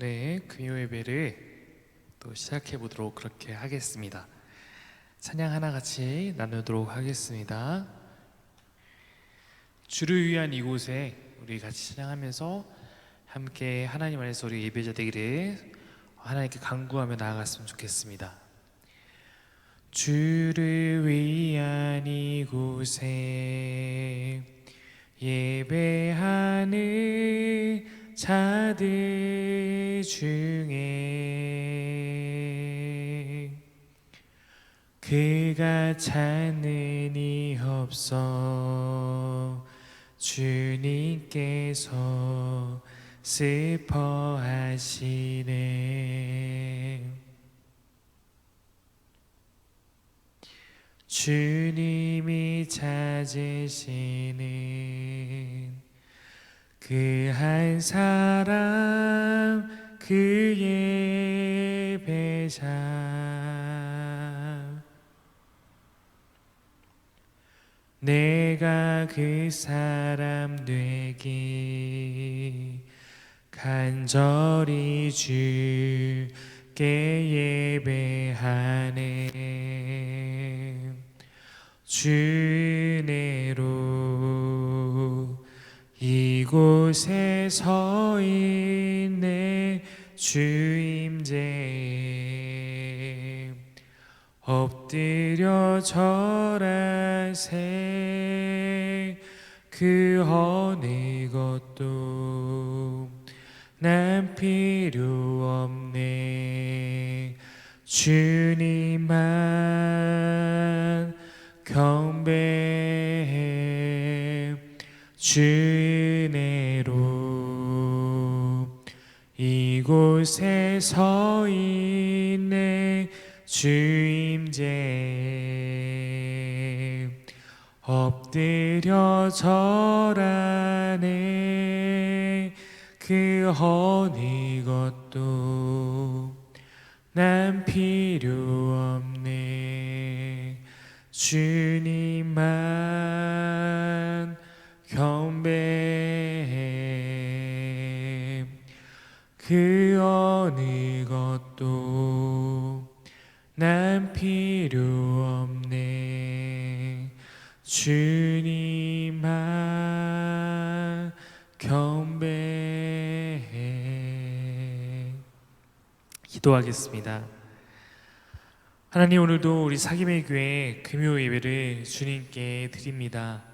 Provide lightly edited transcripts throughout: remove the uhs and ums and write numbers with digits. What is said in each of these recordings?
네, 금요 예배를 또 시작해 보도록 그렇게 하겠습니다. 찬양 하나 같이 나누도록 하겠습니다. 주를 위한 이곳에 우리 같이 찬양하면서 함께 하나님 안에서 우리 예배자 되기를 하나님께 간구하며 나아갔으면 좋겠습니다. 주를 위한 이곳에 예배하는 자들 중에 그가 찾는 이 없어 주님께서 슬퍼하시네. 주님이 찾으시는 그 한 사람 그 예배자 내가 그 사람 되기 간절히 주께 예배하네. 주 은혜로 이곳에 서 있네. 주 임재 엎드려 절하세. 그 어느 것도 난 필요 없네. 주님만 경배해. 주 은혜로 이곳에 서 있네. 주 임재 엎드려 절하네. 그 어느 것도 난 필요 없네. 주님만 경배해. 그 어느 것도 난 필요 없네. 주님만 경배해. 기도하겠습니다. 하나님, 오늘도 우리 사김의 교회 금요 예배를 주님께 드립니다.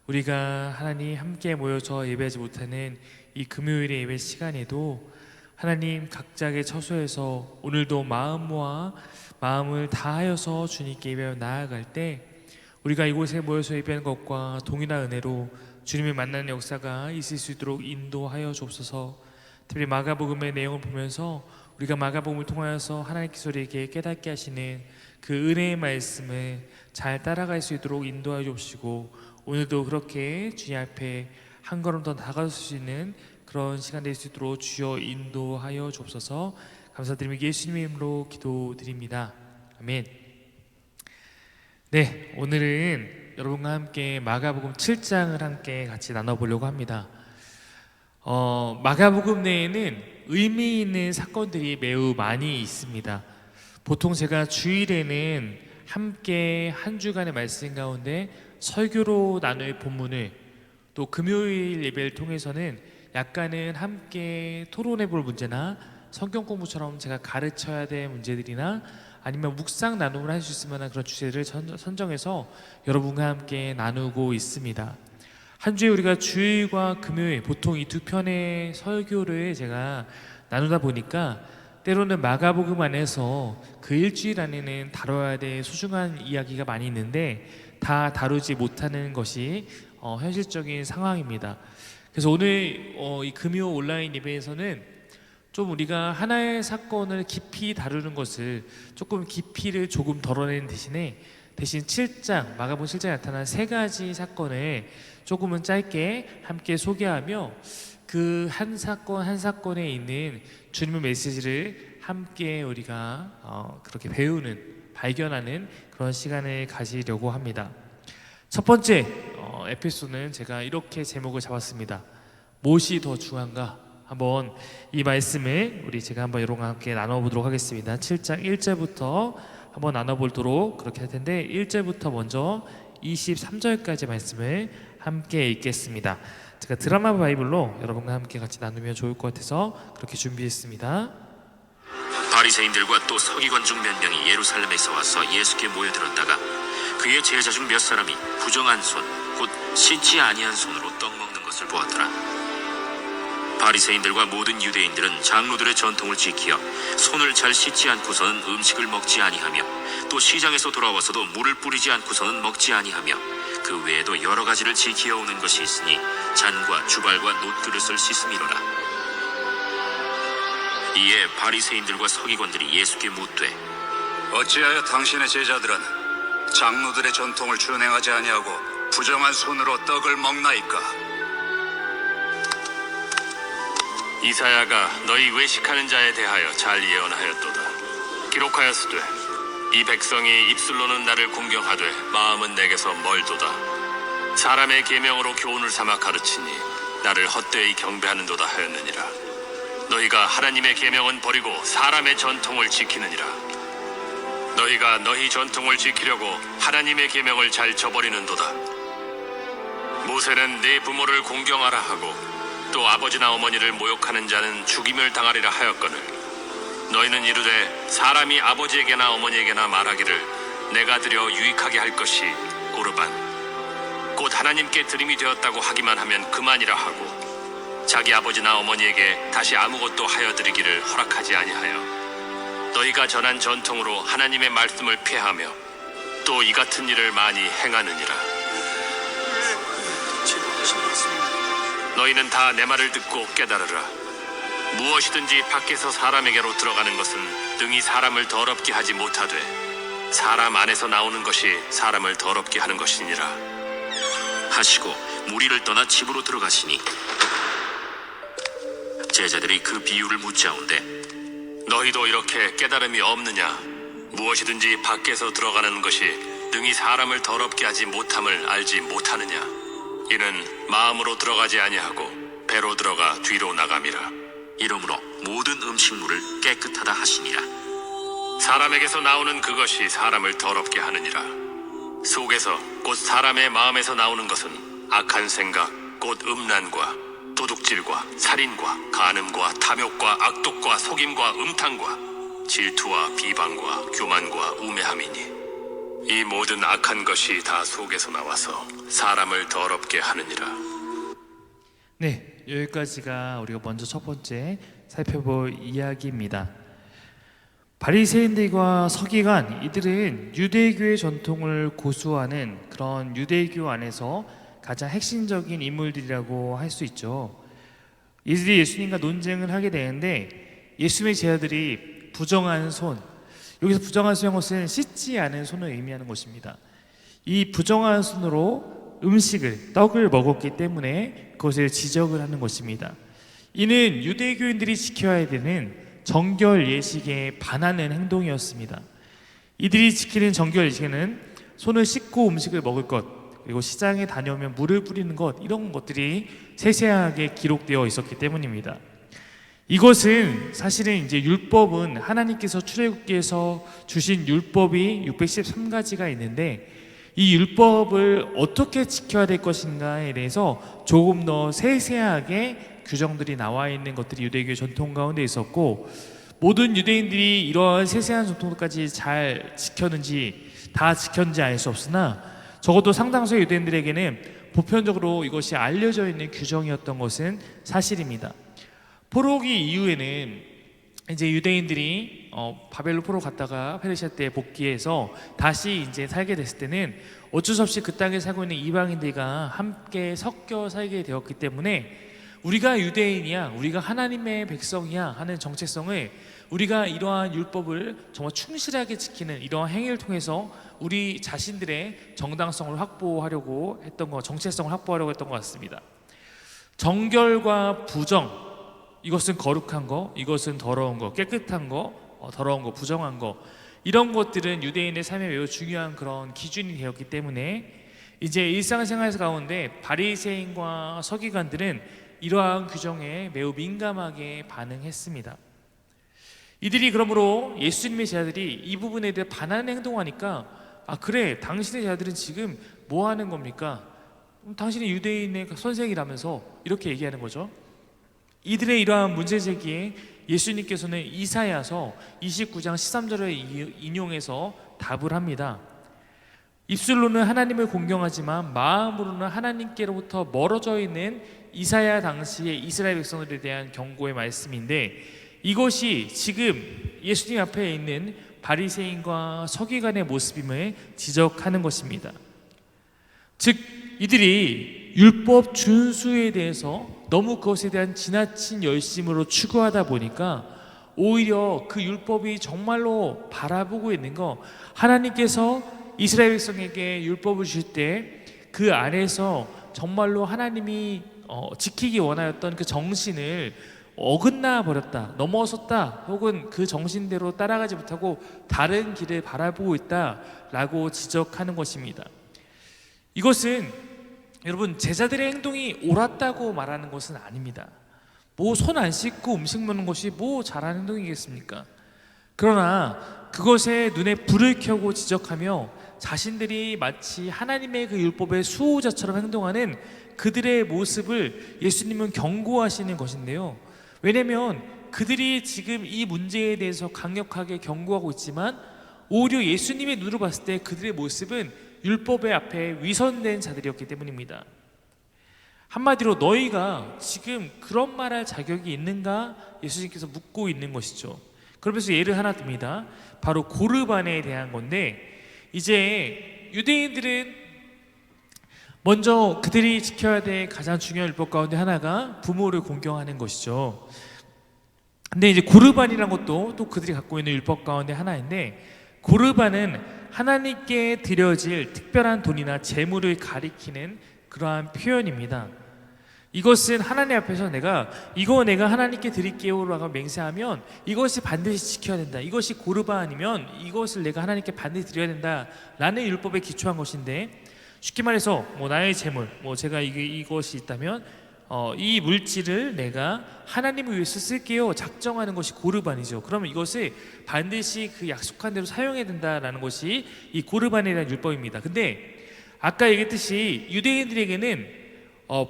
우리가 하나님 함께 모여서 예배하지 못하는 이 금요일의 예배 시간에도 하나님 각자의 처소에서 오늘도 마음 모아 마음을 다하여서 주님께 예배하며 나아갈 때 우리가 이곳에 모여서 예배하는 것과 동일한 은혜로 주님을 만나는 역사가 있을 수 있도록 인도하여 주옵소서. 특별히 마가복음의 내용을 보면서 우리가 마가복음을 통하여서 하나님께서 우리에게 깨닫게 하시는 그 은혜의 말씀을 잘 따라갈 수 있도록 인도하여 주옵시고, 오늘도 그렇게 주님 앞에 한 걸음 더 다가설 수 있는 그런 시간 될 수 있도록 주여 인도하여 주옵소서. 감사드리며 예수님의 이름으로 기도드립니다. 아멘. 네, 오늘은 여러분과 함께 마가복음 7장을 함께 같이 나눠보려고 합니다. 마가복음 내에는 의미 있는 사건들이 매우 많이 있습니다. 보통 제가 주일에는 함께 한 주간의 말씀 가운데 설교로 나눌 본문을, 또 금요일 예배를 통해서는 약간은 함께 토론해 볼 문제나 성경 공부처럼 제가 가르쳐야 될 문제들이나 아니면 묵상 나눔을 할 수 있을 만한 그런 주제를 선정해서 여러분과 함께 나누고 있습니다. 한 주에 우리가 주일과 금요일 보통 이 두 편의 설교를 제가 나누다 보니까 때로는 마가복음 안에서 그 일주일 안에는 다뤄야 될 소중한 이야기가 많이 있는데 다 다루지 못하는 것이 현실적인 상황입니다. 그래서 오늘 이 금요 온라인 예배에서는 좀 우리가 하나의 사건을 깊이 다루는 것을 조금 깊이를 조금 덜어내는 대신 7장, 마가복음 7장에 나타난 세 가지 사건을 조금은 짧게 함께 소개하며 그 한 사건 한 사건에 있는 주님의 메시지를 함께 우리가 그렇게 배우는, 발견하는 그런 시간을 가지려고 합니다. 첫 번째 에피소드는 제가 이렇게 제목을 잡았습니다. 무엇이 더 중요한가? 한번 이 말씀을 제가 한번 여러분과 함께 나눠보도록 하겠습니다. 7장 1절부터 한번 나눠보도록 그렇게 할 텐데 1절부터 먼저 23절까지 말씀을 함께 읽겠습니다. 제가 드라마 바이블로 여러분과 함께 같이 나누면 좋을 것 같아서 그렇게 준비했습니다. 바리새인들과 또 서기관 중 몇 명이 예루살렘에서 와서 예수께 모여들었다가 그의 제자 중 몇 사람이 부정한 손, 곧 씻지 아니한 손으로 떡 먹는 것을 보았더라. 바리새인들과 모든 유대인들은 장로들의 전통을 지키어 손을 잘 씻지 않고서는 음식을 먹지 아니하며 또 시장에서 돌아와서도 물을 뿌리지 않고서는 먹지 아니하며 그 외에도 여러 가지를 지키어 오는 것이 있으니 잔과 주발과 놋그릇을 씻음이로라. 이에 바리새인들과 서기관들이 예수께 묻되 어찌하여 당신의 제자들은 장로들의 전통을 준행하지 아니하고 부정한 손으로 떡을 먹나이까? 이사야가 너희 외식하는 자에 대하여 잘 예언하였도다. 기록하였으되 이 백성이 입술로는 나를 공경하되 마음은 내게서 멀도다. 사람의 계명으로 교훈을 삼아 가르치니 나를 헛되이 경배하는도다 하였느니라. 너희가 하나님의 계명은 버리고 사람의 전통을 지키느니라. 너희가 너희 전통을 지키려고 하나님의 계명을 잘 저버리는도다. 모세는 네 부모를 공경하라 하고 또 아버지나 어머니를 모욕하는 자는 죽임을 당하리라 하였거늘 너희는 이르되 사람이 아버지에게나 어머니에게나 말하기를 내가 드려 유익하게 할 것이 고르반 곧 하나님께 드림이 되었다고 하기만 하면 그만이라 하고 자기 아버지나 어머니에게 다시 아무것도 하여 드리기를 허락하지 아니하여 너희가 전한 전통으로 하나님의 말씀을 폐하며 또 이 같은 일을 많이 행하느니라. 너희는 다 내 말을 듣고 깨달으라. 무엇이든지 밖에서 사람에게로 들어가는 것은 능히 사람을 더럽게 하지 못하되 사람 안에서 나오는 것이 사람을 더럽게 하는 것이니라 하시고 무리를 떠나 집으로 들어가시니 제자들이 그 비유를 묻자온대 너희도 이렇게 깨달음이 없느냐? 무엇이든지 밖에서 들어가는 것이 능히 사람을 더럽게 하지 못함을 알지 못하느냐? 이는 마음으로 들어가지 아니하고 배로 들어가 뒤로 나감이라. 이러므로 모든 음식물을 깨끗하다 하시니라. 사람에게서 나오는 그것이 사람을 더럽게 하느니라. 속에서 곧 사람의 마음에서 나오는 것은 악한 생각 곧 음란과 도둑질과 살인과 간음과 탐욕과 악독과 속임과 음탕과 질투와 비방과 교만과 우매함이니 이 모든 악한 것이 다 속에서 나와서 사람을 더럽게 하느니라. 네, 여기까지가 우리가 먼저 첫 번째 살펴볼 이야기입니다. 바리새인들과 서기관 이들은 유대교의 전통을 고수하는 그런 유대교 안에서 가장 핵심적인 인물들이라고 할 수 있죠. 이들이 예수님과 논쟁을 하게 되는데 예수님의 제자들이 부정한 손, 여기서 부정한 손의 것은 씻지 않은 손을 의미하는 것입니다. 이 부정한 손으로 음식을, 떡을 먹었기 때문에 그것을 지적을 하는 것입니다. 이는 유대교인들이 지켜야 되는 정결 예식에 반하는 행동이었습니다. 이들이 지키는 정결 예식에는 손을 씻고 음식을 먹을 것, 그리고 시장에 다녀오면 물을 뿌리는 것, 이런 것들이 세세하게 기록되어 있었기 때문입니다. 이것은 사실은 이제 율법은 하나님께서 출애굽기에서 주신 율법이 613가지가 있는데 이 율법을 어떻게 지켜야 될 것인가에 대해서 조금 더 세세하게 규정들이 나와 있는 것들이 유대교의 전통 가운데 있었고 모든 유대인들이 이러한 세세한 전통까지 잘 지켰는지 다 지켰는지 알 수 없으나 적어도 상당수의 유대인들에게는 보편적으로 이것이 알려져 있는 규정이었던 것은 사실입니다. 포로기 이후에는 이제 유대인들이 바벨론 포로 갔다가 페르시아 때 복귀해서 다시 이제 살게 됐을 때는 어쩔 수 없이 그 땅에 살고 있는 이방인들과 함께 섞여 살게 되었기 때문에 우리가 유대인이야, 우리가 하나님의 백성이야 하는 정체성을 우리가 이러한 율법을 정말 충실하게 지키는 이러한 행위를 통해서 우리 자신들의 정당성을 확보하려고 했던 것, 정체성을 확보하려고 했던 것 같습니다. 정결과 부정, 이것은 거룩한 거, 이것은 더러운 거, 깨끗한 거, 더러운 거, 부정한 거, 이런 것들은 유대인의 삶에 매우 중요한 그런 기준이 되었기 때문에 이제 일상생활 가운데 바리새인과 서기관들은 이러한 규정에 매우 민감하게 반응했습니다. 이들이 그러므로 예수님의 제자들이 이 부분에 대해 반하는 행동하니까 그래, 당신의 제자들은 지금 뭐 하는 겁니까? 당신이 유대인의 선생이라면서 이렇게 얘기하는 거죠. 이들의 이러한 문제 제기에 예수님께서는 이사야서 29장 13절을 인용해서 답을 합니다. 입술로는 하나님을 공경하지만 마음으로는 하나님께로부터 멀어져 있는 이사야 당시의 이스라엘 백성들에 대한 경고의 말씀인데, 이것이 지금 예수님 앞에 있는 바리새인과 서기관의 모습임을 지적하는 것입니다. 즉 이들이 율법 준수에 대해서 너무 그것에 대한 지나친 열심으로 추구하다 보니까 오히려 그 율법이 정말로 바라보고 있는 거, 하나님께서 이스라엘 백성에게 율법을 주실 때 그 안에서 정말로 하나님이 지키기 원하였던 그 정신을 어긋나 버렸다, 넘어섰다, 혹은 그 정신대로 따라가지 못하고 다른 길을 바라보고 있다라고 지적하는 것입니다. 이것은 여러분, 제자들의 행동이 옳았다고 말하는 것은 아닙니다. 뭐 손 안 씻고 음식 먹는 것이 뭐 잘하는 행동이겠습니까? 그러나 그것에 눈에 불을 켜고 지적하며 자신들이 마치 하나님의 그 율법의 수호자처럼 행동하는 그들의 모습을 예수님은 경고하시는 것인데요. 왜냐하면 그들이 지금 이 문제에 대해서 강력하게 경고하고 있지만 오히려 예수님의 눈으로 봤을 때 그들의 모습은 율법의 앞에 위선된 자들이었기 때문입니다. 한마디로 너희가 지금 그런 말할 자격이 있는가? 예수님께서 묻고 있는 것이죠. 그러면서 예를 하나 듭니다. 바로 고르반에 대한 건데, 이제 유대인들은 먼저 그들이 지켜야 될 가장 중요한 율법 가운데 하나가 부모를 공경하는 것이죠. 근데 이제 고르반이라는 것도 또 그들이 갖고 있는 율법 가운데 하나인데, 고르반은 하나님께 드려질 특별한 돈이나 재물을 가리키는 그러한 표현입니다. 이것은 하나님 앞에서 내가 하나님께 드릴게요라고 맹세하면 이것이 반드시 지켜야 된다, 이것이 고르반이면 이것을 내가 하나님께 반드시 드려야 된다라는 율법에 기초한 것인데, 쉽게 말해서 나의 재물, 제가 이것이 있다면 이 물질을 내가 하나님을 위해서 쓸게요 작정하는 것이 고르반이죠. 그러면 이것을 반드시 그 약속한 대로 사용해야 된다라는 것이 이 고르반에 대한 율법입니다. 근데 아까 얘기했듯이 유대인들에게는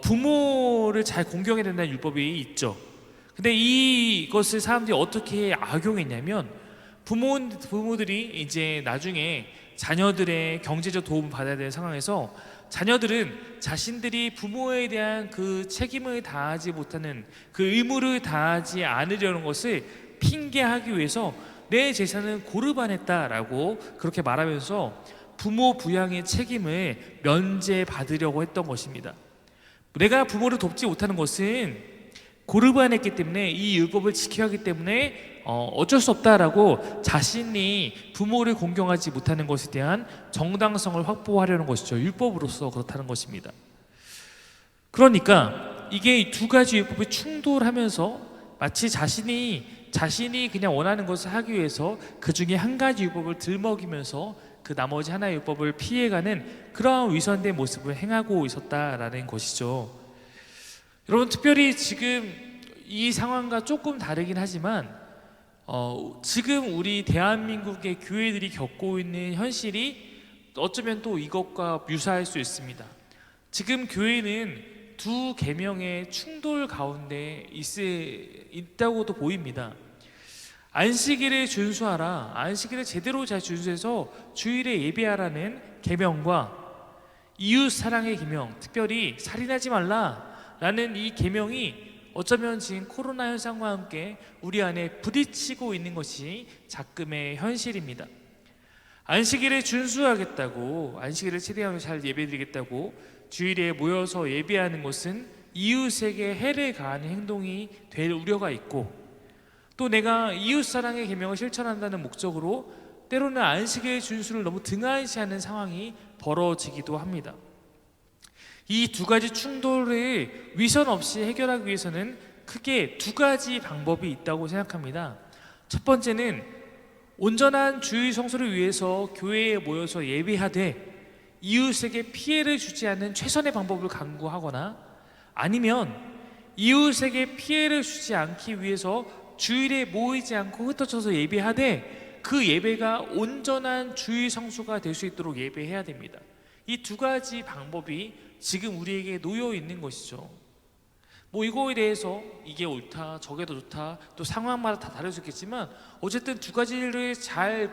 부모를 잘 공경해야 된다는 율법이 있죠. 근데 이것을 사람들이 어떻게 악용했냐면, 부모들이 이제 나중에 자녀들의 경제적 도움을 받아야 되는 상황에서 자녀들은 자신들이 부모에 대한 그 책임을 다하지 못하는, 그 의무를 다하지 않으려는 것을 핑계하기 위해서 내 재산은 고르반했다라고 그렇게 말하면서 부모 부양의 책임을 면제받으려고 했던 것입니다. 내가 부모를 돕지 못하는 것은 고르반했기 때문에, 이 율법을 지켜야 하기 때문에 어쩔 수 없다라고 자신이 부모를 공경하지 못하는 것에 대한 정당성을 확보하려는 것이죠. 율법으로서 그렇다는 것입니다. 그러니까 이게 두 가지 율법이 충돌하면서 마치 자신이 그냥 원하는 것을 하기 위해서 그 중에 한 가지 율법을 들먹이면서 그 나머지 하나의 율법을 피해가는 그러한 위선된 모습을 행하고 있었다라는 것이죠. 여러분, 특별히 지금 이 상황과 조금 다르긴 하지만 지금 우리 대한민국의 교회들이 겪고 있는 현실이 어쩌면 또 이것과 유사할 수 있습니다. 지금 교회는 두 계명의 충돌 가운데 있다고도 보입니다. 안식일을 준수하라, 안식일을 제대로 잘 준수해서 주일에 예배하라는 계명과 이웃 사랑의 계명, 특별히 살인하지 말라라는 이 계명이 어쩌면 지금 코로나 현상과 함께 우리 안에 부딪히고 있는 것이 작금의 현실입니다. 안식일을 준수하겠다고, 안식일을 최대한 잘 예배드리겠다고 주일에 모여서 예배하는 것은 이웃에게 해를 가하는 행동이 될 우려가 있고, 또 내가 이웃사랑의 계명을 실천한다는 목적으로 때로는 안식일 준수를 너무 등한시하는 상황이 벌어지기도 합니다. 이 두 가지 충돌을 위선 없이 해결하기 위해서는 크게 두 가지 방법이 있다고 생각합니다. 첫 번째는 온전한 주일 성수를 위해서 교회에 모여서 예배하되 이웃에게 피해를 주지 않는 최선의 방법을 강구하거나, 아니면 이웃에게 피해를 주지 않기 위해서 주일에 모이지 않고 흩어져서 예배하되 그 예배가 온전한 주일 성수가 될 수 있도록 예배해야 됩니다. 이 두 가지 방법이 지금 우리에게 놓여 있는 것이죠. 뭐 이거에 대해서 이게 옳다, 저게 더 좋다, 또 상황마다 다 다를 수 있겠지만 어쨌든 두 가지를 잘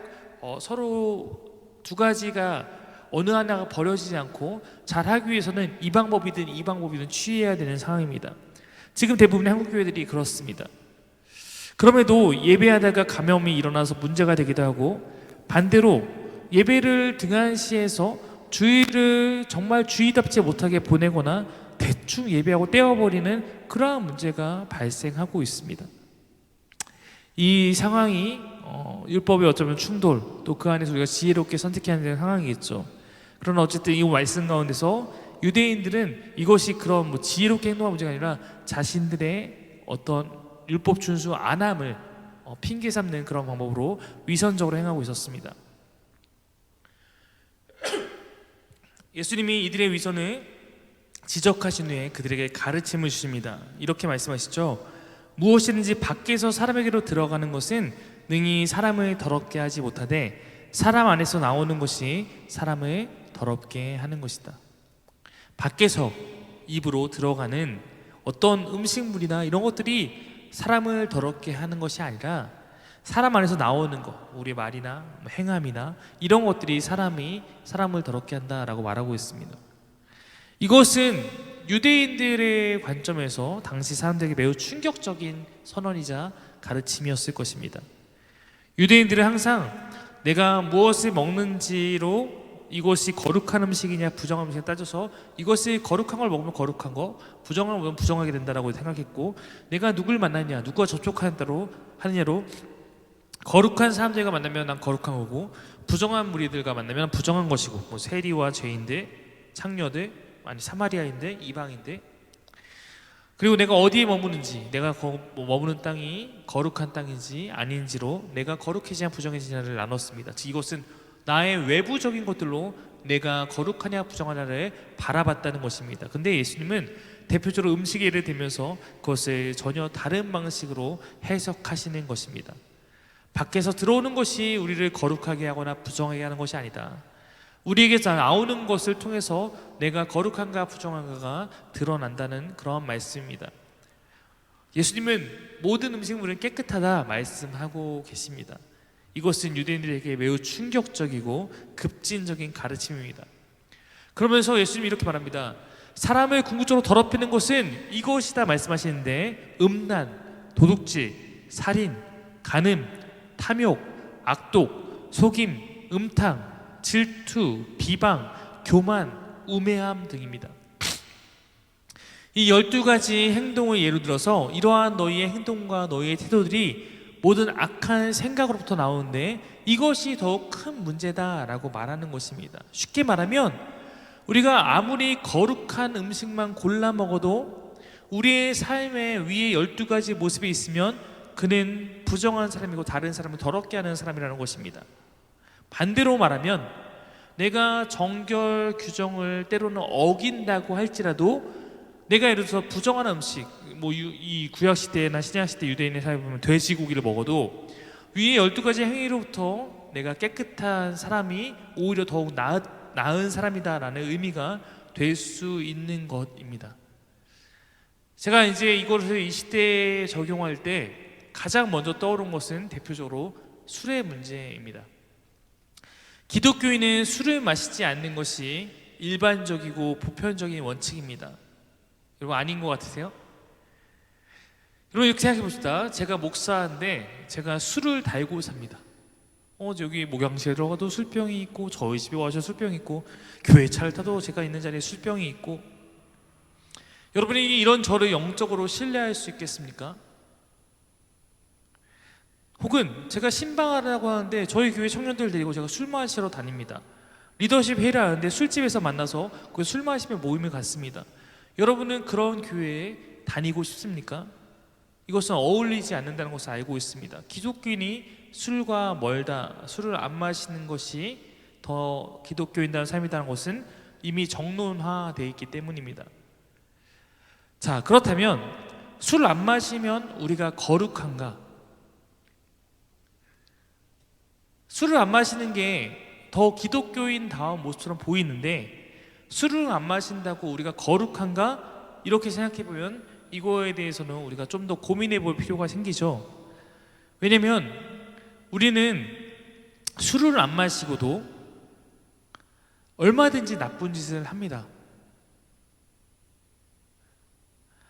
서로 두 가지가 어느 하나가 버려지지 않고 잘 하기 위해서는 이 방법이든 취해야 되는 상황입니다. 지금 대부분의 한국 교회들이 그렇습니다. 그럼에도 예배하다가 감염이 일어나서 문제가 되기도 하고, 반대로 예배를 등한시해서 주일을 정말 주일답지 못하게 보내거나 대충 예배하고 떼어버리는 그러한 문제가 발생하고 있습니다. 이 상황이 율법의 어쩌면 충돌, 또 그 안에서 우리가 지혜롭게 선택해야 하는 상황이겠죠. 그러나 어쨌든 이 말씀 가운데서 유대인들은 이것이 그런 뭐 지혜롭게 행동한 문제가 아니라 자신들의 어떤 율법 준수 안함을 핑계 삼는 그런 방법으로 위선적으로 행하고 있었습니다. 예수님이 이들의 위선을 지적하신 후에 그들에게 가르침을 주십니다. 이렇게 말씀하시죠. 무엇이든지 밖에서 사람에게로 들어가는 것은 능히 사람을 더럽게 하지 못하되 사람 안에서 나오는 것이 사람을 더럽게 하는 것이다. 밖에서 입으로 들어가는 어떤 음식물이나 이런 것들이 사람을 더럽게 하는 것이 아니라 사람 안에서 나오는 것, 우리의 말이나 행함이나 이런 것들이 사람을 더럽게 한다라고 말하고 있습니다. 이것은 유대인들의 관점에서 당시 사람들에게 매우 충격적인 선언이자 가르침이었을 것입니다. 유대인들은 항상 내가 무엇을 먹는지로 이것이 거룩한 음식이냐 부정한 음식이냐 따져서 이것이 거룩한 걸 먹으면 거룩한 거, 부정한 걸 먹으면 부정하게 된다라고 생각했고, 내가 누굴 만나냐, 누구와 접촉하느냐로 거룩한 사람들과 만나면 난 거룩한 거고, 부정한 무리들과 만나면 부정한 것이고, 뭐 세리와 죄인들, 창녀들, 아니 사마리아인들, 이방인들, 그리고 내가 어디에 머무는지, 내가 머무는 땅이 거룩한 땅인지 아닌지로 내가 거룩해지냐 부정해지냐를 나눴습니다. 즉 이것은 나의 외부적인 것들로 내가 거룩하냐 부정하냐를 바라봤다는 것입니다. 근데 예수님은 대표적으로 음식의 예를 들면서 그것을 전혀 다른 방식으로 해석하시는 것입니다. 밖에서 들어오는 것이 우리를 거룩하게 하거나 부정하게 하는 것이 아니다. 우리에게 나오는 것을 통해서 내가 거룩한가 부정한가가 드러난다는 그런 말씀입니다. 예수님은 모든 음식물은 깨끗하다 말씀하고 계십니다. 이것은 유대인들에게 매우 충격적이고 급진적인 가르침입니다. 그러면서 예수님이 이렇게 말합니다. 사람을 궁극적으로 더럽히는 것은 이것이다 말씀하시는데, 음란, 도둑질, 살인, 간음, 탐욕, 악독, 속임, 음탕, 질투, 비방, 교만, 우매함 등입니다. 이 12가지 행동을 예로 들어서 이러한 너희의 행동과 너희의 태도들이 모든 악한 생각으로부터 나오는데 이것이 더욱 큰 문제다라고 말하는 것입니다. 쉽게 말하면 우리가 아무리 거룩한 음식만 골라 먹어도 우리의 삶에 위에 12가지 모습이 있으면 그는 부정한 사람이고 다른 사람을 더럽게 하는 사람이라는 것입니다. 반대로 말하면 내가 정결 규정을 때로는 어긴다고 할지라도 내가 예를 들어서 부정한 음식, 뭐 이 구약 시대나 신약 시대 유대인의 삶에 보면 돼지고기를 먹어도 위에 12가지 행위로부터 내가 깨끗한 사람이 오히려 더욱 나은 사람이다라는 의미가 될 수 있는 것입니다. 제가 이제 이것을 이 시대에 적용할 때 가장 먼저 떠오른 것은 대표적으로 술의 문제입니다. 기독교인은 술을 마시지 않는 것이 일반적이고 보편적인 원칙입니다. 여러분 아닌 것 같으세요? 여러분 이렇게 생각해 봅시다. 제가 목사인데 제가 술을 달고 삽니다. 여기 목양실에 들어가도 술병이 있고, 저희 집에 와서 술병이 있고, 교회 차를 타도 제가 있는 자리에 술병이 있고, 여러분이 이런 저를 영적으로 신뢰할 수 있겠습니까? 혹은 제가 신방하라고 하는데 저희 교회 청년들 데리고 제가 술 마시러 다닙니다. 리더십 회의를 하는데 술집에서 만나서 그 술 마시며 모임을 갖습니다. 여러분은 그런 교회에 다니고 싶습니까? 이것은 어울리지 않는다는 것을 알고 있습니다. 기독교인이 술과 멀다, 술을 안 마시는 것이 더 기독교인다는 삶이라는 것은 이미 정론화되어 있기 때문입니다. 자, 그렇다면 술 안 마시면 우리가 거룩한가? 술을 안 마시는 게 더 기독교인다운 모습처럼 보이는데 술을 안 마신다고 우리가 거룩한가? 이렇게 생각해 보면 이거에 대해서는 우리가 좀 더 고민해 볼 필요가 생기죠. 왜냐면 우리는 술을 안 마시고도 얼마든지 나쁜 짓을 합니다.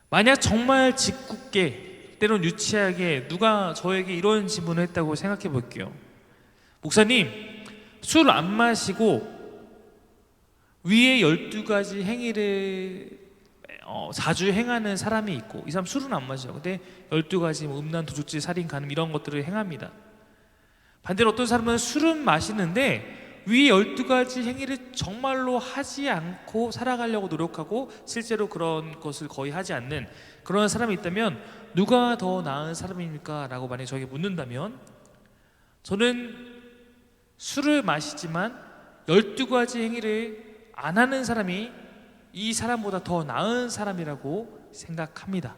만약 정말 짓궂게 때론 유치하게 누가 저에게 이런 질문을 했다고 생각해 볼게요. 목사님, 술 안 마시고 위에 12가지 행위를 자주 행하는 사람이 있고, 이 사람 술은 안 마셔요. 근데 12가지 뭐 음란, 도둑질, 살인, 간음 이런 것들을 행합니다. 반대로 어떤 사람은 술은 마시는데 위에 12가지 행위를 정말로 하지 않고 살아가려고 노력하고 실제로 그런 것을 거의 하지 않는 그런 사람이 있다면 누가 더 나은 사람입니까? 라고 만약에 저에게 묻는다면 저는 술을 마시지만 12가지 행위를 안 하는 사람이 이 사람보다 더 나은 사람이라고 생각합니다.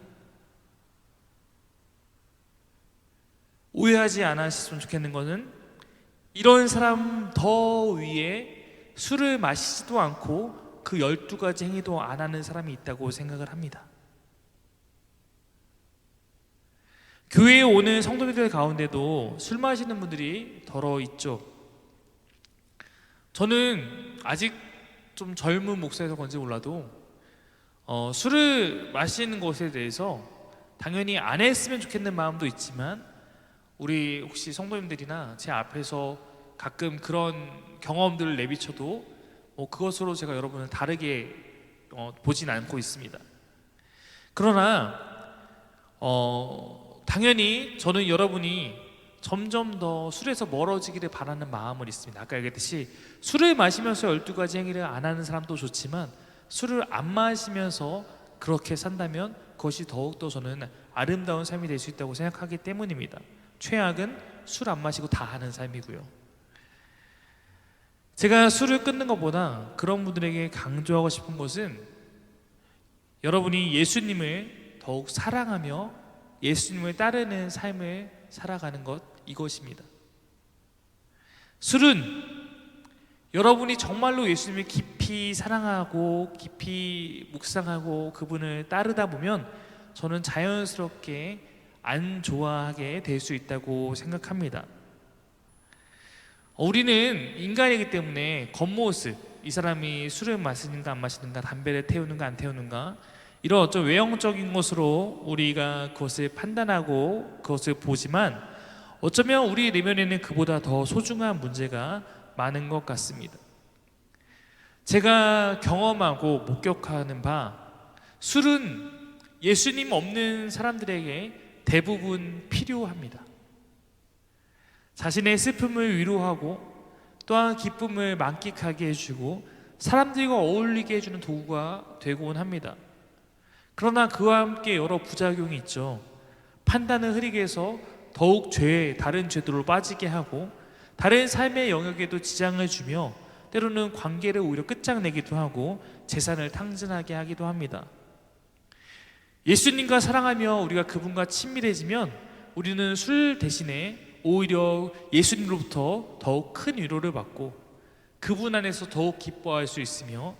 오해하지 않으셨으면 좋겠는 것은 이런 사람 더 위에 술을 마시지도 않고 그 12가지 행위도 안 하는 사람이 있다고 생각을 합니다. 교회에 오는 성도님들 가운데도 술 마시는 분들이 더러 있죠. 저는 아직 좀 젊은 목사여서 그런지 몰라도 술을 마시는 것에 대해서 당연히 안 했으면 좋겠는 마음도 있지만 우리 혹시 성도님들이나 제 앞에서 가끔 그런 경험들을 내비쳐도 그것으로 제가 여러분을 다르게 보진 않고 있습니다. 그러나 당연히 저는 여러분이 점점 더 술에서 멀어지기를 바라는 마음은 있습니다. 아까 얘기했듯이 술을 마시면서 12가지 행위를 안 하는 사람도 좋지만 술을 안 마시면서 그렇게 산다면 그것이 더욱더 저는 아름다운 삶이 될 수 있다고 생각하기 때문입니다. 최악은 술 안 마시고 다 하는 삶이고요. 제가 술을 끊는 것보다 그런 분들에게 강조하고 싶은 것은 여러분이 예수님을 더욱 사랑하며 예수님을 따르는 삶을 살아가는 것, 이것입니다. 술은 여러분이 정말로 예수님을 깊이 사랑하고 깊이 묵상하고 그분을 따르다 보면 저는 자연스럽게 안 좋아하게 될 수 있다고 생각합니다. 우리는 인간이기 때문에 겉모습, 이 사람이 술을 마시는가 안 마시는가, 담배를 태우는가 안 태우는가, 이런 어떤 외형적인 것으로 우리가 그것을 판단하고 그것을 보지만 어쩌면 우리 내면에는 그보다 더 소중한 문제가 많은 것 같습니다. 제가 경험하고 목격하는 바 술은 예수님 없는 사람들에게 대부분 필요합니다. 자신의 슬픔을 위로하고 또한 기쁨을 만끽하게 해주고 사람들과 어울리게 해주는 도구가 되곤 합니다. 그러나 그와 함께 여러 부작용이 있죠. 판단을 흐리게 해서 더욱 다른 죄들로 빠지게 하고 다른 삶의 영역에도 지장을 주며 때로는 관계를 오히려 끝장내기도 하고 재산을 탕진하게 하기도 합니다. 예수님과 사랑하며 우리가 그분과 친밀해지면 우리는 술 대신에 오히려 예수님으로부터 더욱 큰 위로를 받고 그분 안에서 더욱 기뻐할 수 있으며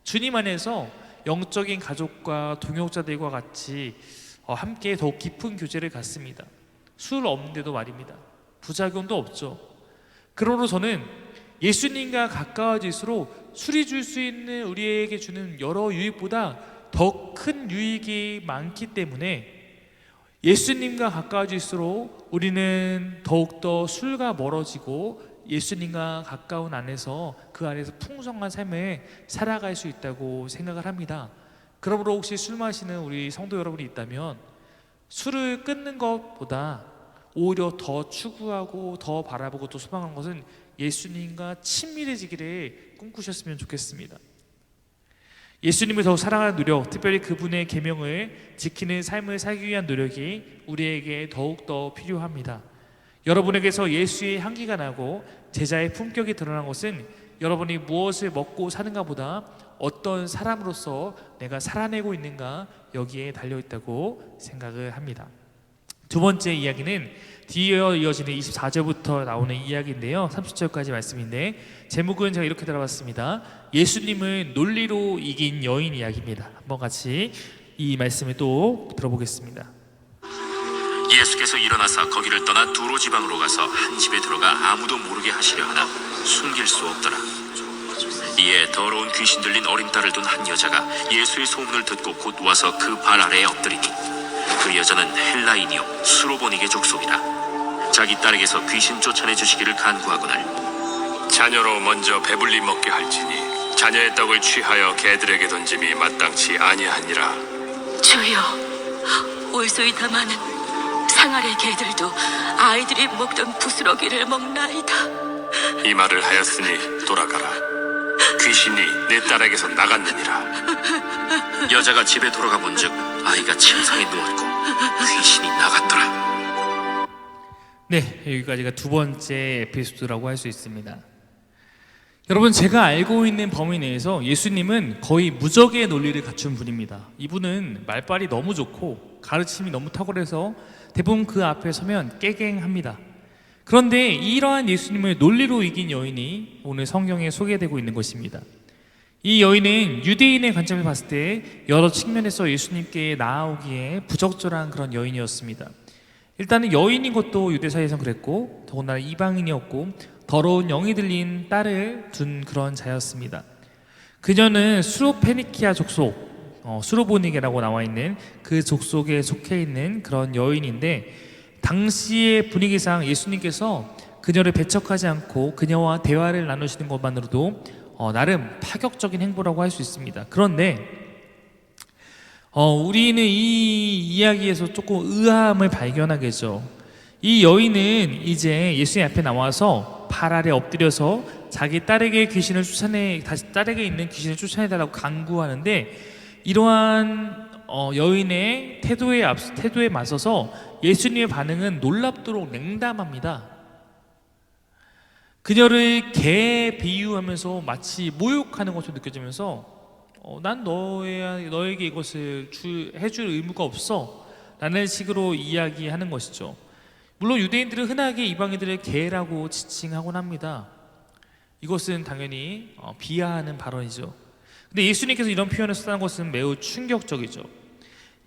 주님 안에서 영적인 가족과 동역자들과 같이 함께 더욱 깊은 교제를 갖습니다. 술 없는데도 말입니다. 부작용도 없죠. 그러므로 저는 예수님과 가까워질수록 술이 줄 수 있는 우리에게 주는 여러 유익보다 더 큰 유익이 많기 때문에 예수님과 가까워질수록 우리는 더욱더 술과 멀어지고 예수님과 가까운 안에서 그 안에서 풍성한 삶을 살아갈 수 있다고 생각을 합니다. 그러므로 혹시 술 마시는 우리 성도 여러분이 있다면 술을 끊는 것보다 오히려 더 추구하고 더 바라보고 또 소망하는 것은 예수님과 친밀해지기를 꿈꾸셨으면 좋겠습니다. 예수님을 더 사랑하는 노력, 특별히 그분의 계명을 지키는 삶을 살기 위한 노력이 우리에게 더욱더 필요합니다. 여러분에게서 예수의 향기가 나고 제자의 품격이 드러난 것은 여러분이 무엇을 먹고 사는가 보다 어떤 사람으로서 내가 살아내고 있는가 여기에 달려있다고 생각을 합니다. 두 번째 이야기는 뒤에 이어지는 24절부터 나오는 이야기인데요, 30절까지 말씀인데 제목은 제가 이렇게 달아봤습니다. 예수님을 논리로 이긴 여인 이야기입니다. 한번 같이 이 말씀을 또 들어보겠습니다. 예수께서 일어나사 거기를 떠나 두로 지방으로 가서 한 집에 들어가 아무도 모르게 하시려 하나 숨길 수 없더라. 이에 더러운 귀신 들린 어린 딸을 둔 한 여자가 예수의 소문을 듣고 곧 와서 그 발 아래에 엎드리니 그 여자는 헬라인이요 수로보니게 족속이라. 자기 딸에게서 귀신 쫓아내 주시기를 간구하거늘 자녀로 먼저 배불리 먹게 할지니 자녀의 떡을 취하여 개들에게 던짐이 마땅치 아니하니라. 주여, 올소이다마는 상아래 개들도 아이들이 먹던 부스러기를 먹나이다. 이 말을 하였으니 돌아가라. 귀신이 내 딸에게서 나갔느니라. 여자가 집에 돌아가 본즉 아이가 침상에 누웠고 귀신이 나갔더라. 네, 여기까지가 두 번째 에피소드라고 할 수 있습니다. 여러분, 제가 알고 있는 범위 내에서 예수님은 거의 무적의 논리를 갖춘 분입니다. 이분은 말빨이 너무 좋고 가르침이 너무 탁월해서 대부분 그 앞에 서면 깨갱합니다. 그런데 이러한 예수님을 논리로 이긴 여인이 오늘 성경에 소개되고 있는 것입니다. 이 여인은 유대인의 관점에서 봤을 때 여러 측면에서 예수님께 나아오기에 부적절한 그런 여인이었습니다. 일단은 여인인 것도 유대사회에선 그랬고, 더군다나 이방인이었고 더러운 영이 들린 딸을 둔 그런 자였습니다. 그녀는 수로페니키아 족속, 수로보니게라고 나와 있는 그 족속에 속해 있는 그런 여인인데, 당시의 분위기상 예수님께서 그녀를 배척하지 않고 그녀와 대화를 나누시는 것만으로도 나름 파격적인 행보라고 할 수 있습니다. 그런데 우리는 이 이야기에서 조금 의아함을 발견하겠죠. 이 여인은 이제 예수님 앞에 나와서 발 아래 엎드려서 자기 딸에게 다시 딸에게 있는 귀신을 쫓아내달라고 간구하는데, 이러한 여인의 태도에 맞서서 예수님의 반응은 놀랍도록 냉담합니다. 그녀를 개에 비유하면서 마치 모욕하는 것처럼 느껴지면서 난 너에게 이것을 해줄 의무가 없어 라는 식으로 이야기하는 것이죠. 물론 유대인들은 흔하게 이방인들을 개라고 지칭하곤 합니다. 이것은 당연히 비하하는 발언이죠. 근데 예수님께서 이런 표현을 쓰는 것은 매우 충격적이죠.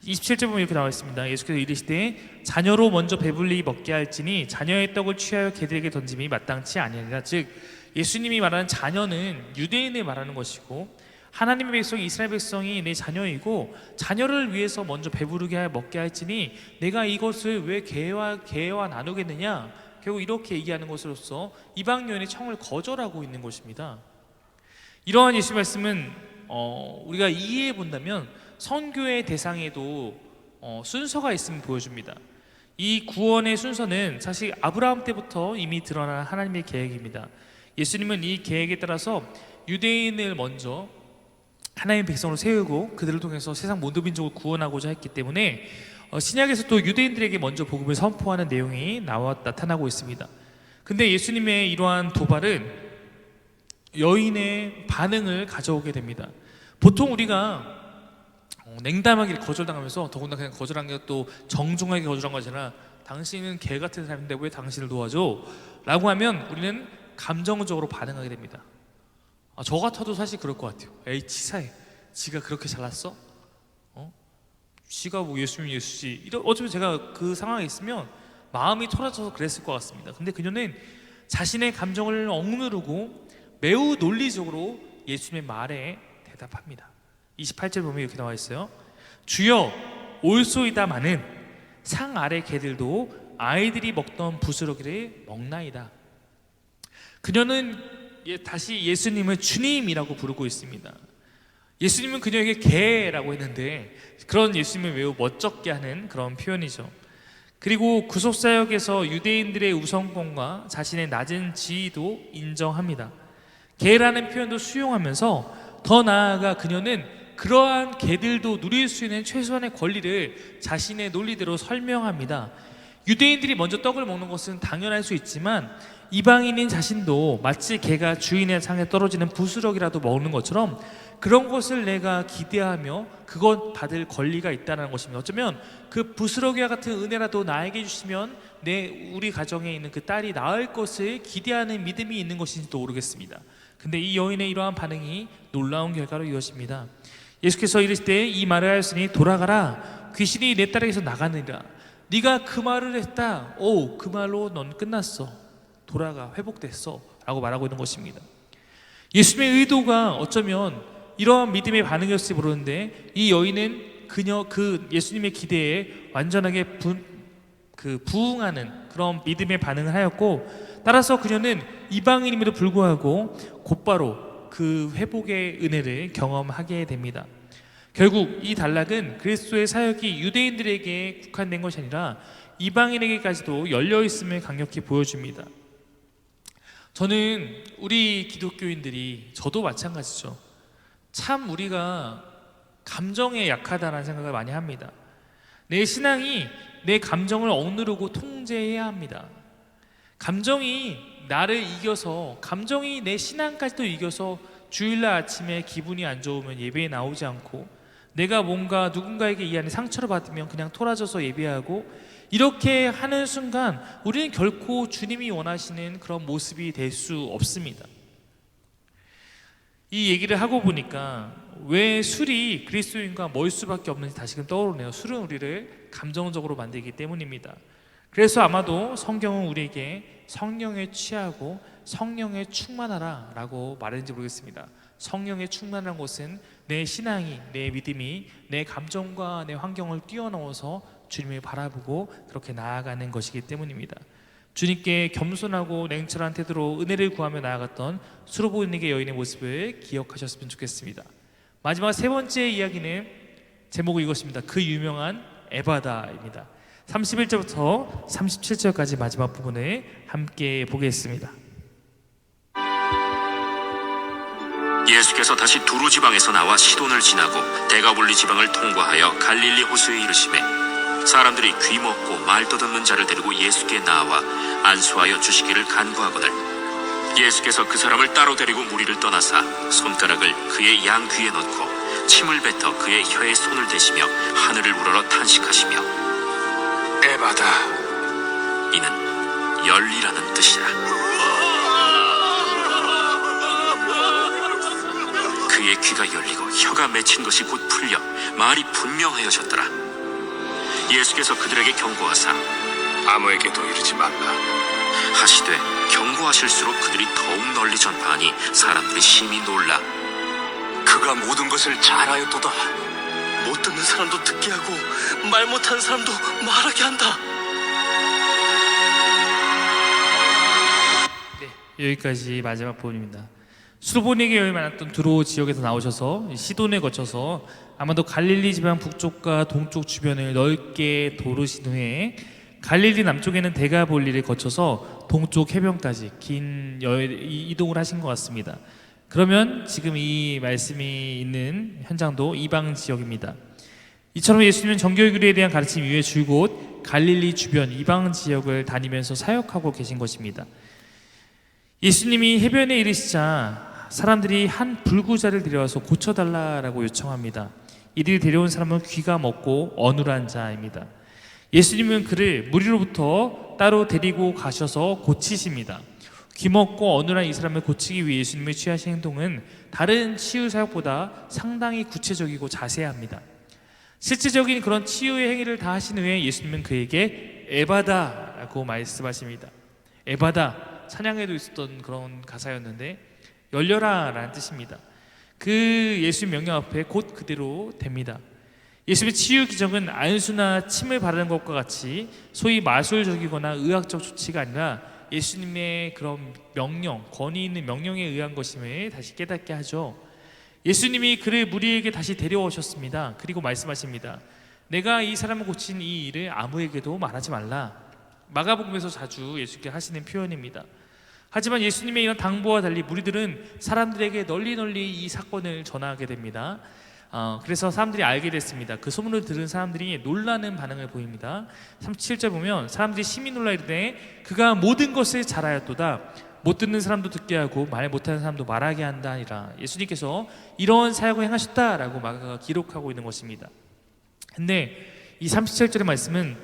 27절 보면 이렇게 나와 있습니다. 예수께서 이르시되 자녀로 먼저 배불리 먹게 할지니 자녀의 떡을 취하여 개들에게 던짐이 마땅치 아니하니라. 즉 예수님이 말하는 자녀는 유대인을 말하는 것이고, 하나님의 백성 이스라엘 백성이 내 자녀이고 자녀를 위해서 먼저 배부르게 하여 먹게 할지니 내가 이것을 왜 개와 나누겠느냐, 결국 이렇게 얘기하는 것으로서 이방 여인의 청을 거절하고 있는 것입니다. 이러한 예수 말씀은 우리가 이해해 본다면 선교의 대상에도 순서가 있음을 보여줍니다. 이 구원의 순서는 사실 아브라함 때부터 이미 드러난 하나님의 계획입니다. 예수님은 이 계획에 따라서 유대인을 먼저 하나님의 백성으로 세우고 그들을 통해서 세상 모든 민족을 구원하고자 했기 때문에 신약에서 또 유대인들에게 먼저 복음을 선포하는 내용이 나타나고 있습니다. 근데 예수님의 이러한 도발은 여인의 반응을 가져오게 됩니다. 보통 우리가 냉담하게 거절당하면서, 더군다나 그냥 거절한 게 또 정중하게 거절한 거잖아, 당신은 개 같은 사람인데 왜 당신을 도와줘? 라고 하면 우리는 감정적으로 반응하게 됩니다. 저 같아도 사실 그럴 것 같아요. 에이 치사해, 지가 그렇게 잘났어? 지가 뭐 예수면 예수지. 어차피 제가 그 상황에 있으면 마음이 토라져서 그랬을 것 같습니다. 근데 그녀는 자신의 감정을 억누르고 매우 논리적으로 예수님의 말에 대답합니다. 28절 보면 이렇게 나와 있어요. 주여, 올소이다마는 상 아래 개들도 아이들이 먹던 부스러기를 먹나이다. 그녀는 다시 예수님을 주님이라고 부르고 있습니다. 예수님은 그녀에게 개라고 했는데 그런 예수님을 매우 멋쩍게 하는 그런 표현이죠. 그리고 구속사역에서 유대인들의 우선권과 자신의 낮은 지위도 인정합니다. 개라는 표현도 수용하면서 더 나아가 그녀는 그러한 개들도 누릴 수 있는 최소한의 권리를 자신의 논리대로 설명합니다. 유대인들이 먼저 떡을 먹는 것은 당연할 수 있지만 이방인인 자신도 마치 개가 주인의 상에 떨어지는 부스러기라도 먹는 것처럼 그런 것을 내가 기대하며 그것 받을 권리가 있다는 것입니다. 어쩌면 그 부스러기와 같은 은혜라도 나에게 주시면 우리 가정에 있는 그 딸이 낳을 것을 기대하는 믿음이 있는 것인지도 모르겠습니다. 근데 이 여인의 이러한 반응이 놀라운 결과로 이어집니다. 예수께서 이르실 때 이 말을 하였으니 돌아가라, 귀신이 내 딸에게서 나가느니라. 네가 그 말을 했다. 그 말로 넌 끝났어. 돌아가, 회복됐어 라고 말하고 있는 것입니다. 예수님의 의도가 어쩌면 이러한 믿음의 반응이었을지 모르는데 이 여인은 그 예수님의 기대에 완전하게 부응하는 그런 믿음의 반응을 하였고, 따라서 그녀는 이방인임에도 불구하고 곧바로 그 회복의 은혜를 경험하게 됩니다. 결국 이 단락은 그리스도의 사역이 유대인들에게 국한된 것이 아니라 이방인에게까지도 열려있음을 강력히 보여줍니다. 저는 우리 기독교인들이, 저도 마찬가지죠, 참 우리가 감정에 약하다는 생각을 많이 합니다. 내 신앙이 내 감정을 억누르고 통제해야 합니다. 감정이 나를 이겨서, 감정이 내 신앙까지도 이겨서 주일날 아침에 기분이 안 좋으면 예배에 나오지 않고, 내가 뭔가 누군가에게 이 안에 상처를 받으면 그냥 토라져서 예배하고, 이렇게 하는 순간 우리는 결코 주님이 원하시는 그런 모습이 될 수 없습니다. 이 얘기를 하고 보니까 왜 술이 그리스도인과 멀 수밖에 없는지 다시금 떠오르네요. 술은 우리를 감정적으로 만들기 때문입니다. 그래서 아마도 성경은 우리에게 성령에 취하고 성령에 충만하라 라고 말했는지 모르겠습니다. 성령에 충만한 것은 내 신앙이, 내 믿음이 내 감정과 내 환경을 뛰어넘어서 주님을 바라보고 그렇게 나아가는 것이기 때문입니다. 주님께 겸손하고 냉철한 태도로 은혜를 구하며 나아갔던 수로보니게 여인의 모습을 기억하셨으면 좋겠습니다. 마지막 세 번째 이야기는 제목을 이것입니다. 그 유명한 에바다입니다. 31절부터 37절까지 마지막 부분을 함께 보겠습니다. 예수께서 다시 두루 지방에서 나와 시돈을 지나고 데가볼리 지방을 통과하여 갈릴리 호수에 이르시매 사람들이 귀먹고 말 떠듣는 자를 데리고 예수께 나와 안수하여 주시기를 간구하거늘 예수께서 그 사람을 따로 데리고 무리를 떠나사 손가락을 그의 양 귀에 넣고 침을 뱉어 그의 혀에 손을 대시며 하늘을 우러러 탄식하시며 에바다, 이는 열리라는 뜻이라. 그의 귀가 열리고 혀가 맺힌 것이 곧 풀려 말이 분명하여졌더라. 예수께서 그들에게 경고하사 아무에게도 이르지 말라 하시되 경고하실수록 그들이 더욱 널리 전파하니 사람들이 심히 놀라 그가 모든 것을 잘하였도다. 못 듣는 사람도 듣게 하고 말 못하는 사람도 말하게 한다. 네, 여기까지 마지막 부분입니다. 수로보니게 여인이 많았던 두로 지역에서 나오셔서 시돈을 거쳐서 아마도 갈릴리 지방 북쪽과 동쪽 주변을 넓게 도르신 후에 갈릴리 남쪽에는 데가볼리를 거쳐서 동쪽 해변까지 긴 이동을 하신 것 같습니다. 그러면 지금 이 말씀이 있는 현장도 이방 지역입니다. 이처럼 예수님은 정결교리에 대한 가르침 이후에 줄곧 갈릴리 주변 이방 지역을 다니면서 사역하고 계신 것입니다. 예수님이 해변에 이르시자 사람들이 한 불구자를 데려와서 고쳐달라라고 요청합니다. 이들이 데려온 사람은 귀가 먹고 어눌한 자입니다. 예수님은 그를 무리로부터 따로 데리고 가셔서 고치십니다. 귀먹고 어눌한 이 사람을 고치기 위해 예수님의 취하신 행동은 다른 치유 사역보다 상당히 구체적이고 자세합니다. 실제적인 그런 치유의 행위를 다 하신 후에 예수님은 그에게 에바다라고 말씀하십니다. 에바다, 찬양에도 있었던 그런 가사였는데 열려라 라는 뜻입니다. 그 예수님 명령 앞에 곧 그대로 됩니다. 예수님의 치유 기적은 안수나 침을 바르는 것과 같이 소위 마술적이거나 의학적 조치가 아니라 예수님의 그런 명령, 권위 있는 명령에 의한 것임을 다시 깨닫게 하죠. 예수님이 그를 무리에게 다시 데려오셨습니다. 그리고 말씀하십니다. 내가 이 사람을 고친 이 일을 아무에게도 말하지 말라. 마가복음에서 자주 예수님께 하시는 표현입니다. 하지만 예수님의 이런 당부와 달리 무리들은 사람들에게 널리 이 사건을 전하게 됩니다. 그래서 사람들이 알게 됐습니다. 그 소문을 들은 사람들이 놀라는 반응을 보입니다. 37절 보면 사람들이 심히 놀라 이르되 그가 모든 것을 잘하였도다. 못 듣는 사람도 듣게 하고 말 못하는 사람도 말하게 한다 아니라. 예수님께서 이런 사역을 행하셨다라고 마가가 기록하고 있는 것입니다. 근데 이 37절의 말씀은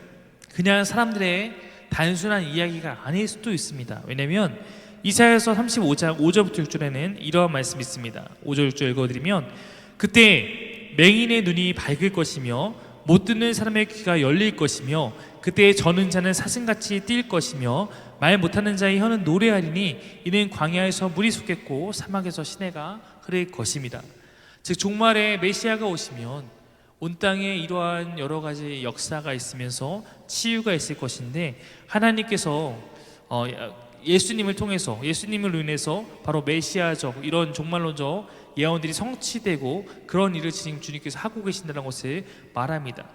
그냥 사람들의 단순한 이야기가 아닐 수도 있습니다. 왜냐하면 이사야서 35장 5절부터 6절에는 이러한 말씀이 있습니다. 5절 6절 읽어드리면 그때 맹인의 눈이 밝을 것이며 못 듣는 사람의 귀가 열릴 것이며 그때 저는 자는 사슴같이 뛸 것이며 말 못하는 자의 혀는 노래하리니 이는 광야에서 물이 솟겠고 사막에서 시내가 흐를 것입니다. 즉 종말에 메시아가 오시면 온 땅에 이러한 여러 가지 역사가 있으면서 치유가 있을 것인데 하나님께서 예수님을 통해서 예수님을 인해서 바로 메시아적 이런 종말론적 예언들이 성취되고 그런 일을 지금 주님께서 하고 계신다는 것을 말합니다.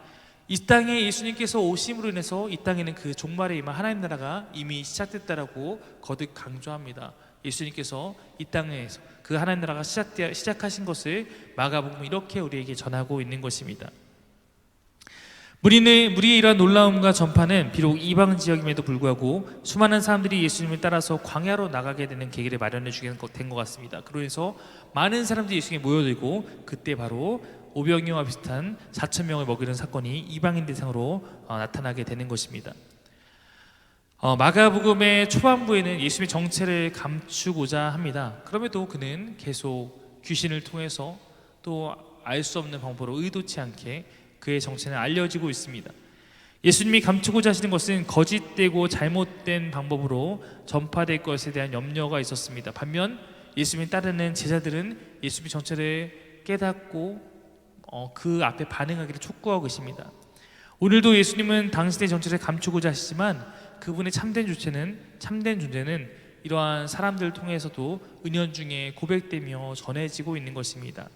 이 땅에 예수님께서 오심으로 인해서 이 땅에는 그 종말에 임한 하나님 나라가 이미 시작됐다라고 거듭 강조합니다. 예수님께서 이 땅에서 그 하나님 나라가 시작하신 것을 마가복음 이렇게 우리에게 전하고 있는 것입니다. 무리의 이러한 놀라움과 전파는 비록 이방 지역임에도 불구하고 수많은 사람들이 예수님을 따라서 광야로 나가게 되는 계기를 마련해 주게 된 것 같습니다. 그래서 많은 사람들이 예수님에 모여들고 그때 바로 오병이어와 비슷한 4,000명을 먹이는 사건이 이방인 대상으로 나타나게 되는 것입니다. 마가복음의 초반부에는 예수님의 정체를 감추고자 합니다. 그럼에도 그는 계속 귀신을 통해서 또 알 수 없는 방법으로 의도치 않게 그의 정체는 알려지고 있습니다. 예수님이 감추고자 하시는 것은 거짓되고 잘못된 방법으로 전파될 것에 대한 염려가 있었습니다. 반면 예수님을 따르는 제자들은 예수님의 정체를 깨닫고 그 앞에 반응하기를 촉구하고 계십니다. 오늘도 예수님은 당신의 정체를 감추고자 하시지만 그분의 참된 존재는 이러한 사람들을 통해서도 은연중에 고백되며 전해지고 있는 것입니다.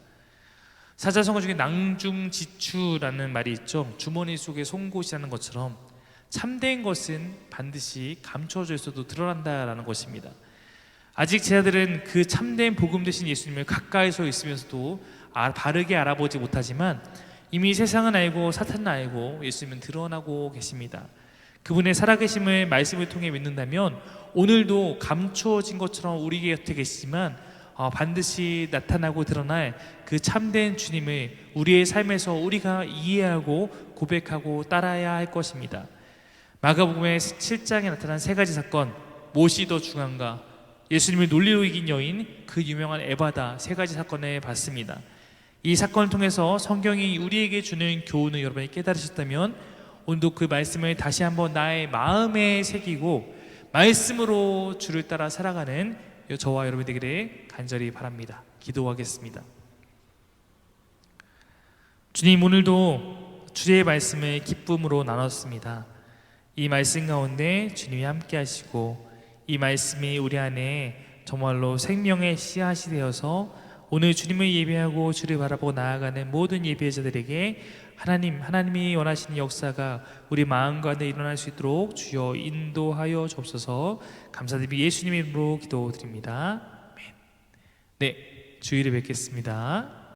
사자성어 중에 낭중지추라는 말이 있죠. 주머니 속에 송곳이라는 것처럼 참된 것은 반드시 감춰져 있어도 드러난다라는 것입니다. 아직 제자들은 그 참된 복음 되신 예수님을 가까이서 있으면서도 바르게 알아보지 못하지만 이미 세상은 알고 사탄은 알고 예수님은 드러나고 계십니다. 그분의 살아계심을 말씀을 통해 믿는다면 오늘도 감추어진 것처럼 우리 곁에 계시지만 반드시 나타나고 드러날 그 참된 주님을 우리의 삶에서 우리가 이해하고 고백하고 따라야 할 것입니다. 마가복음의 7장에 나타난 세 가지 사건, 무엇이 더 중요한가, 예수님을 논리로 이긴 여인, 그 유명한 에바다, 세 가지 사건을 봤습니다. 이 사건을 통해서 성경이 우리에게 주는 교훈을 여러분이 깨달으셨다면 오늘도 그 말씀을 다시 한번 나의 마음에 새기고 말씀으로 주를 따라 살아가는 저와 여러분 되기를 간절히 바랍니다. 기도하겠습니다. 주님, 오늘도 주의 말씀을 기쁨으로 나눴습니다. 이 말씀 가운데 주님이 함께 하시고 이 말씀이 우리 안에 정말로 생명의 씨앗이 되어서 오늘 주님을 예배하고 주를 바라보고 나아가는 모든 예배자들에게 하나님이 원하시는 역사가 우리 마음 가운데 일어날 수 있도록 주여 인도하여 주옵소서. 감사드리며 예수님 이름으로 기도드립니다. 아멘. 네, 주일에 뵙겠습니다.